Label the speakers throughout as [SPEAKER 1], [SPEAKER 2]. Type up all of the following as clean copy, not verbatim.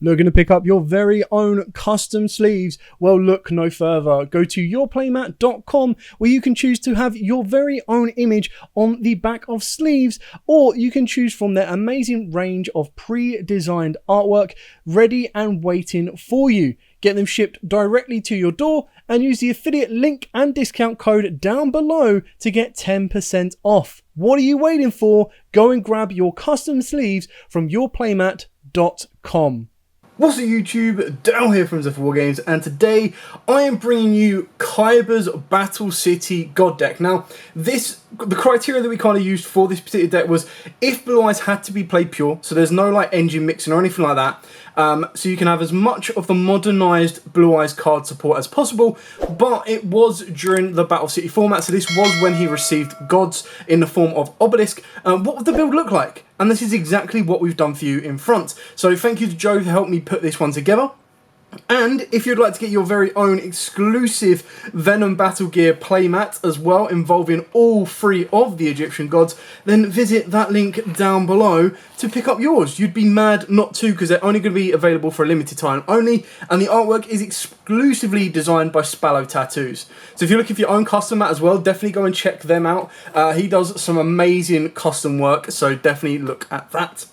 [SPEAKER 1] Looking to pick up your very own custom sleeves? Well, look no further. Go to yourplaymat.com where you can choose to have your very own image on the back of sleeves, or you can choose from their amazing range of pre-designed artwork ready and waiting for you. Get them shipped directly to your door and use the affiliate link and discount code down below to get 10% off. What are you waiting for? Go and grab your custom sleeves from yourplaymat.com. What's up YouTube, Dale here from Wargames, and today I am bringing you Kaiba's Battle City God deck. Now, the criteria that we kind of used for this particular deck was if Blue Eyes had to be played pure, so there's no like engine mixing or anything like that, so you can have as much of the modernised Blue Eyes card support as possible, but it was during the Battle City format, so this was when he received gods in the form of Obelisk. What would the build look like? And this is exactly what we've done for you in front. So thank you to Joe for helping me put this one together. And if you'd like to get your very own exclusive Venom Battle Gear playmat as well, involving all three of the Egyptian gods, then visit that link down below to pick up yours. You'd be mad not to, because they're only going to be available for a limited time only, and the artwork is exclusively designed by Spallo Tattoos. So if you're looking for your own custom mat as well, definitely go and check them out. He does some amazing custom work, so definitely look at that.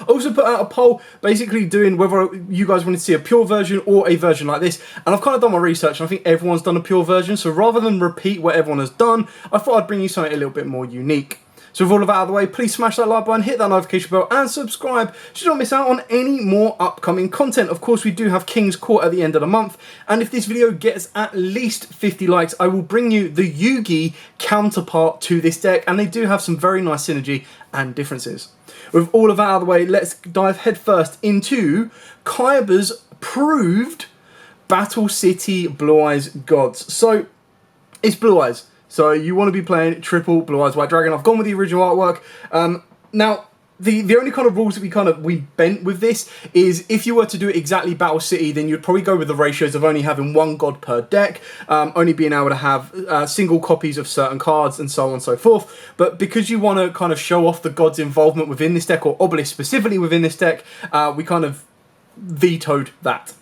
[SPEAKER 1] Also put out a poll basically doing whether you guys wanted to see a pure version or a version like this, and I've kind of done my research and I think everyone's done a pure version, so rather than repeat what everyone has done, I thought I'd bring you something a little bit more unique. So with all of that out of the way, please smash that like button, hit that notification bell and subscribe so you don't miss out on any more upcoming content. Of course, we do have King's Court at the end of the month, and if this video gets at least 50 likes, I will bring you the Yugioh counterpart to this deck, and they do have some very nice synergy and differences. With all of that out of the way, let's dive headfirst into Kaiba's proved Battle City Blue Eyes gods. So, it's Blue Eyes. So, you want to be playing triple Blue Eyes White Dragon. I've gone with the original artwork. Now, the only kind of rules that we bent with this is if you were to do it exactly Battle City, then you'd probably go with the ratios of only having one god per deck, only being able to have single copies of certain cards and so on and so forth. But because you want to kind of show off the god's involvement within this deck, or Obelisk specifically within this deck, we kind of vetoed that.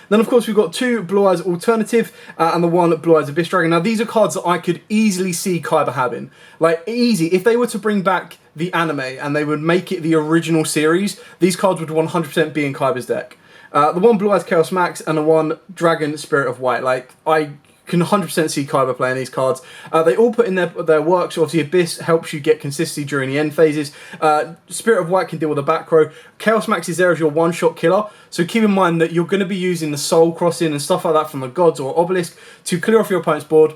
[SPEAKER 1] Then, of course, we've got two Blue Eyes Alternative and the one Blue Eyes Abyss Dragon. Now, these are cards that I could easily see Kaiba having. Like, easy. If they were to bring back the anime and they would make it the original series, these cards would 100% be in Kaiba's deck. The one Blue Eyes Chaos Max and the one Dragon Spirit of White. Like, I can 100% see Kaiba playing these cards. They all put in their work, so obviously Abyss helps you get consistency during the end phases. Spirit of White can deal with the back row. Chaos Max is there as your one-shot killer, so keep in mind that you're going to be using the Soul Crossing and stuff like that from the gods or Obelisk to clear off your opponent's board.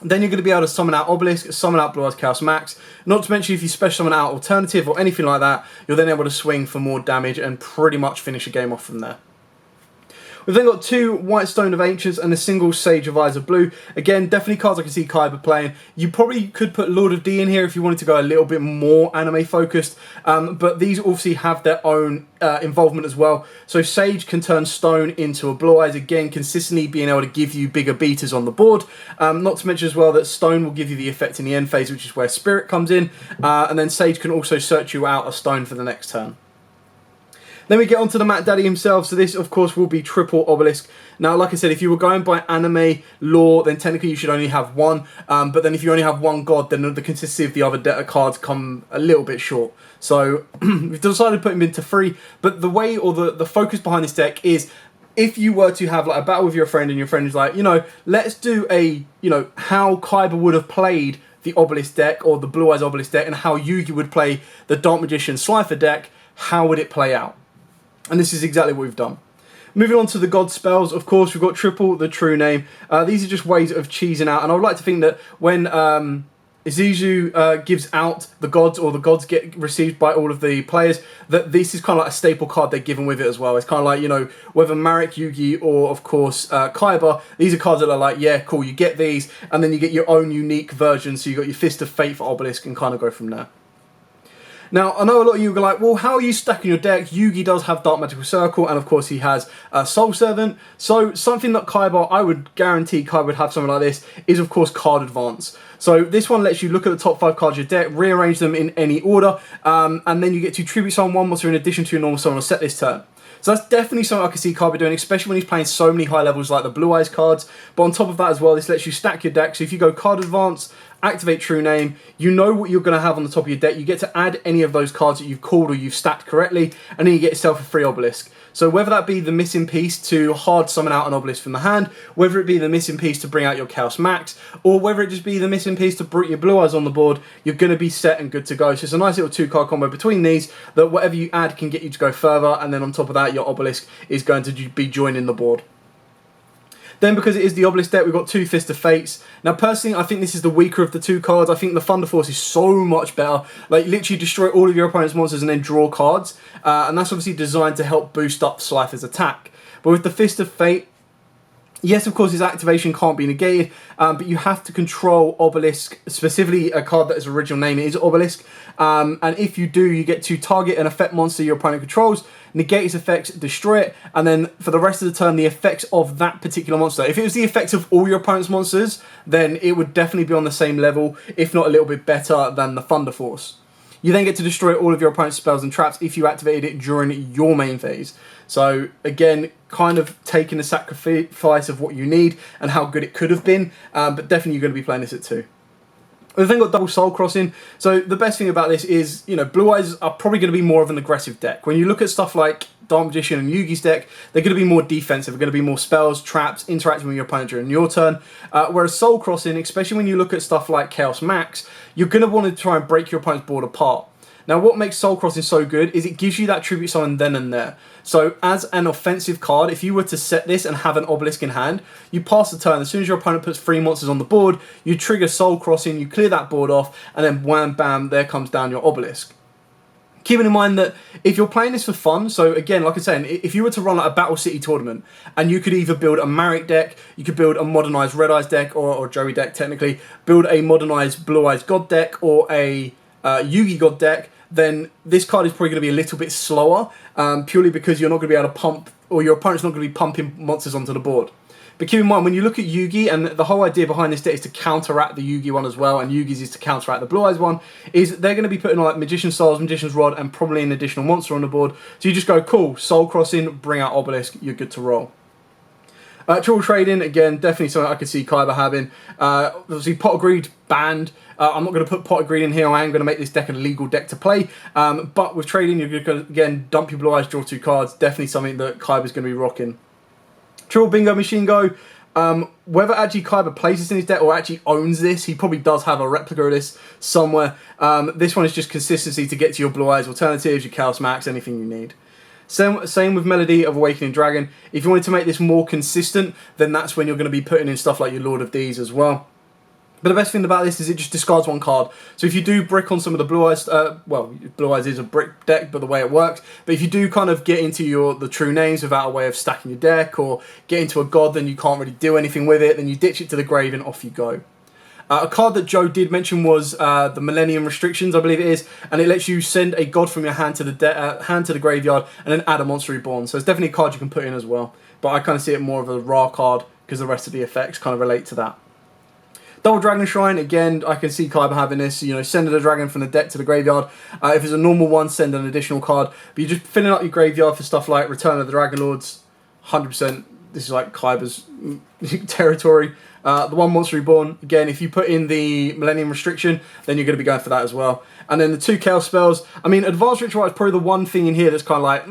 [SPEAKER 1] Then you're going to be able to summon out Obelisk, summon out Blue Eyes Chaos Max. Not to mention if you special summon out Alternative or anything like that, you're then able to swing for more damage and pretty much finish a game off from there. We've then got two White Stone of Ancients and a single Sage of Eyes of Blue. Again, definitely cards I can see Kaiba playing. You probably could put Lord of D in here if you wanted to go a little bit more anime focused, but these obviously have their own involvement as well. So Sage can turn Stone into a Blue Eyes, again consistently being able to give you bigger beaters on the board. Not to mention as well that Stone will give you the effect in the end phase, which is where Spirit comes in, and then Sage can also search you out a Stone for the next turn. Then we get onto the Mat Daddy himself, so this of course will be triple Obelisk. Now, like I said, if you were going by anime lore, then technically you should only have one, but then if you only have one god, then the consistency of the other cards come a little bit short. So we've decided to put him into 3, but the way, or the focus behind this deck is, if you were to have like a battle with your friend and your friend is like, you know, let's do a, you know, how Kaiba would have played the Obelisk deck or the Blue Eyes Obelisk deck and how Yugioh would play the Dark Magician Slifer deck, how would it play out? And this is exactly what we've done. Moving on to the god spells, of course, we've got triple the true name. These are just ways of cheesing out, and I would like to think that when Yugioh gives out the gods, or the gods get received by all of the players, that this is kind of like a staple card they're given with it as well. It's kind of like, you know, whether Marek, Yugioh, or of course Kaiba, these are cards that are like, yeah, cool, you get these, and then you get your own unique version, so you got your Fist of Fate for Obelisk and kind of go from there. Now, I know a lot of you are like, well, how are you stacking your deck? Yugi does have Dark Magical Circle, and of course he has Soul Servant. So something that Kaiba, I would guarantee Kaiba would have something like this, is of course Card Advance. So this one lets you look at the top 5 cards of your deck, rearrange them in any order, and then you get to tribute summon one monster in addition to your normal summon or set this turn. So that's definitely something I can see Kaiba doing, especially when he's playing so many high levels like the Blue Eyes cards. But on top of that as well, this lets you stack your deck. So if you go Card Advance, activate True Name, you know what you're going to have on the top of your deck. You get to add any of those cards that you've called or you've stacked correctly, and then you get yourself a free Obelisk. So whether that be the missing piece to hard summon out an Obelisk from the hand, whether it be the missing piece to bring out your Chaos Max, or whether it just be the missing piece to bring your Blue Eyes on the board, you're going to be set and good to go. So it's a nice little 2-card combo between these that whatever you add can get you to go further, and then on top of that, your Obelisk is going to be joining the board. Then, because it is the Obelisk deck, we've got 2 Fist of Fates. Now, personally, I think this is the weaker of the 2 cards. I think the Thunder Force is so much better. Like, literally destroy all of your opponent's monsters and then draw cards. And that's obviously designed to help boost up Slifer's attack. But with the Fist of Fate, yes, of course, his activation can't be negated, but you have to control Obelisk, specifically a card that his original name is Obelisk. And if you do, you get to target an effect monster your opponent controls, negate its effects, destroy it, and then for the rest of the turn, the effects of that particular monster. If it was the effects of all your opponent's monsters, then it would definitely be on the same level, if not a little bit better than the Thunder Force. You then get to destroy all of your opponent's spells and traps if you activated it during your main phase. So again, kind of taking the sacrifice of what you need and how good it could have been, but definitely you're going to be playing this at 2. We've then got double Soul Crossing. So the best thing about this is, you know, Blue Eyes are probably going to be more of an aggressive deck. When you look at stuff like Dark Magician and Yugi's deck, they're going to be more defensive. They're going to be more spells, traps, interacting with your opponent during your turn. Whereas Soul Crossing, especially when you look at stuff like Chaos Max, you're going to want to try and break your opponent's board apart. Now, what makes Soul Crossing so good is it gives you that tribute summon then and there. So, as an offensive card, if you were to set this and have an Obelisk in hand, you pass the turn. As soon as your opponent puts 3 monsters on the board, you trigger Soul Crossing, you clear that board off, and then wham, bam, there comes down your Obelisk. Keeping in mind that if you're playing this for fun, so again, like I said, if you were to run like a Battle City tournament, and you could either build a Marek deck, you could build a modernized Red Eyes deck, or Joey deck technically, build a modernized Blue Eyes God deck, or a Yugi God deck, then this card is probably going to be a little bit slower, purely because you're not going to be able to pump, or your opponent's not going to be pumping monsters onto the board. But keep in mind, when you look at Yugi, and the whole idea behind this deck is to counteract the Yugi one as well, and Yugi's is to counteract the Blue Eyes one, is they're going to be putting like Magician's Souls, Magician's Rod, and probably an additional monster on the board. So you just go, cool, Soul Crossing, bring out Obelisk, you're good to roll. Triple Trading, again, definitely something I could see Kaiba having. Obviously, Pot of Greed, banned. I'm not going to put Pot of Greed in here. I am going to make this deck a legal deck to play. But with Trading, you're going to, again, dump your Blue Eyes, draw 2 cards. Definitely something that Kaiba's going to be rocking. Triple Bingo Machine Go. Whether actually Kaiba plays this in his deck or actually owns this, he probably does have a replica of this somewhere. This one is just consistency to get to your Blue Eyes alternatives, your Chaos Max, anything you need. Same with Melody of Awakening Dragon. If you wanted to make this more consistent, then that's when you're going to be putting in stuff like your Lord of D's as well. But the best thing about this is it just discards 1 card. So if you do brick on some of the Blue Eyes, well, Blue Eyes is a brick deck, but the way it works. But if you do kind of get into the true names without a way of stacking your deck, or get into a god, then you can't really do anything with it, then you ditch it to the grave and off you go. A card that Joe did mention was the Millennium Restrictions, I believe it is, and it lets you send a god from your hand to the graveyard and then add a monster reborn. So it's definitely a card you can put in as well. But I kind of see it more of a raw card because the rest of the effects kind of relate to that. Double Dragon Shrine, again, I can see Kaiba having this, you know, sending a dragon from the deck to the graveyard. If it's a normal one, send an additional card. But you're just filling up your graveyard for stuff like Return of the Dragon Lords, 100%. This is like Kaiba's territory. The 1 Monster Reborn, again, if you put in the Millennium Restriction, then you're going to be going for that as well. And then the 2 Chaos spells. I mean, Advanced Ritual is probably the one thing in here that's kind of like,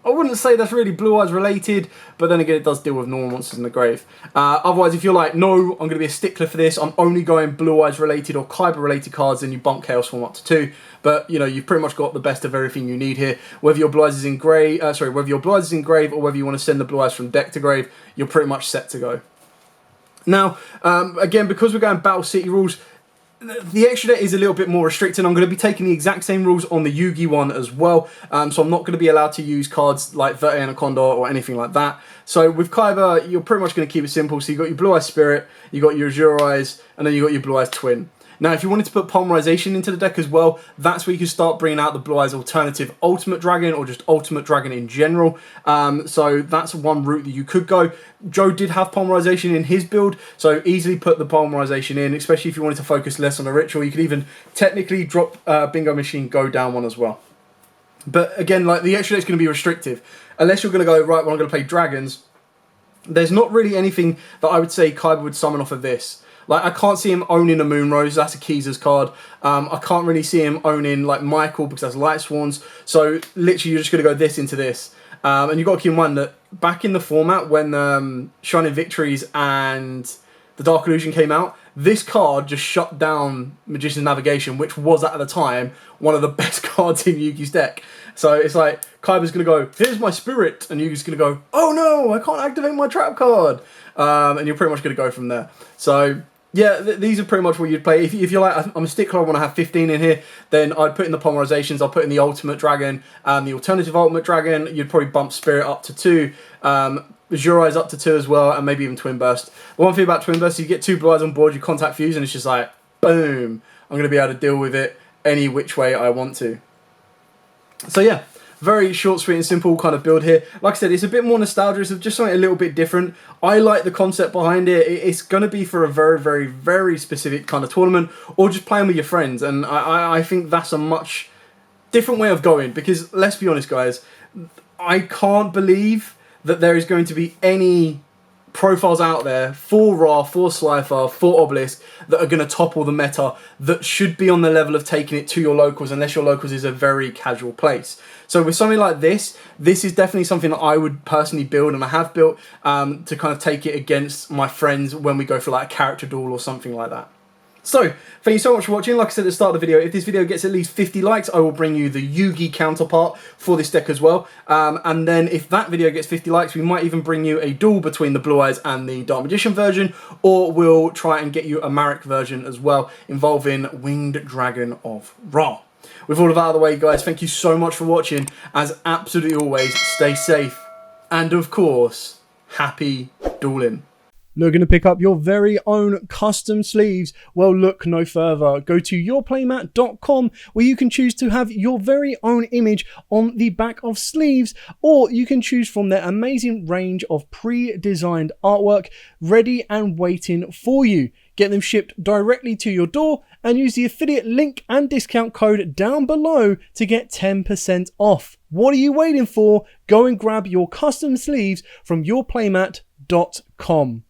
[SPEAKER 1] I wouldn't say that's really Blue Eyes related, but then again, it does deal with normal monsters in the grave. Otherwise, if you're like, no, I'm going to be a stickler for this, I'm only going Blue Eyes related or Kaiba related cards, then you bump Chaos Form up to 2. But you know, you've pretty much got the best of everything you need here. Whether your Blue Eyes is in grave, whether your Blue Eyes is in grave, or whether you want to send the Blue Eyes from deck to grave, you're pretty much set to go. Now, again, because we're going Battle City rules, the extra deck is a little bit more restricted. I'm going to be taking the exact same rules on the Yugi one as well. So I'm not going to be allowed to use cards like Verte Anaconda or anything like that. So with Kaiba, you're pretty much going to keep it simple. So you've got your Blue Eyes Spirit, you've got your Azure Eyes, and then you've got your Blue Eyes Twin. Now, if you wanted to put polymerization into the deck as well, that's where you can start bringing out the Blue Eyes alternative Ultimate Dragon, or just Ultimate Dragon in general. So that's one route that you could go. Joe did have polymerization in his build, so easily put the polymerization in, especially if you wanted to focus less on a ritual. You could even technically drop Bingo Machine, go down one as well. But again, like, the extra deck's going to be restrictive. Unless you're going to go, right, well, I'm going to play dragons, there's not really anything that I would say Kaiba would summon off of this. Like, I can't see him owning a Moonrose, that's a Keezer's card. I can't really see him owning, like, Michael, because that's Light Swans. So, literally, you're just going to go this into this. And you've got to keep in mind that back in the format, when Shining Victories and the Dark Illusion came out, this card just shut down Magician's Navigation, which was, at the time, one of the best cards in Yugi's deck. So it's like, Kaiba's going to go, here's my spirit, and Yugi's going to go, oh no, I can't activate my trap card. And you're pretty much going to go from there. So, yeah, these are pretty much what you'd play. If you're like, I'm a stickler, I want to have 15 in here, then I'd put in the polymerizations, I'll put in the Ultimate Dragon, the alternative Ultimate Dragon, you'd probably bump Spirit up to 2, Yugioh up to 2 as well, and maybe even Twin Burst. The one thing about Twin Burst, you get 2 Blue Eyes on board, you contact Fuse, and it's just like, boom, I'm going to be able to deal with it any which way I want to. So yeah, very short, sweet and simple kind of build here. Like I said, it's a bit more nostalgia, it's just something a little bit different. I like the concept behind it. It's going to be for a very, very, very specific kind of tournament, or just playing with your friends, and I think that's a much different way of going, because let's be honest guys, I can't believe that there is going to be any profiles out there for Ra, for Slifer, for Obelisk that are going to topple the meta, that should be on the level of taking it to your locals, unless your locals is a very casual place. So with something like this is definitely something that I would personally build, and I have built, to kind of take it against my friends when we go for like a character duel or something like that. So, thank you so much for watching. Like I said at the start of the video, if this video gets at least 50 likes, I will bring you the Yugi counterpart for this deck as well. And then if that video gets 50 likes, we might even bring you a duel between the Blue Eyes and the Dark Magician version, or we'll try and get you a Marek version as well, involving Winged Dragon of Ra. With all of that out of the way, guys, thank you so much for watching. As absolutely always, stay safe, and of course, happy dueling. Looking to pick up your very own custom sleeves? Well, look no further. Go to yourplaymat.com, where you can choose to have your very own image on the back of sleeves, or you can choose from their amazing range of pre-designed artwork ready and waiting for you. Get them shipped directly to your door, and use the affiliate link and discount code down below to get 10% off. What are you waiting for? Go and grab your custom sleeves from yourplaymat.com.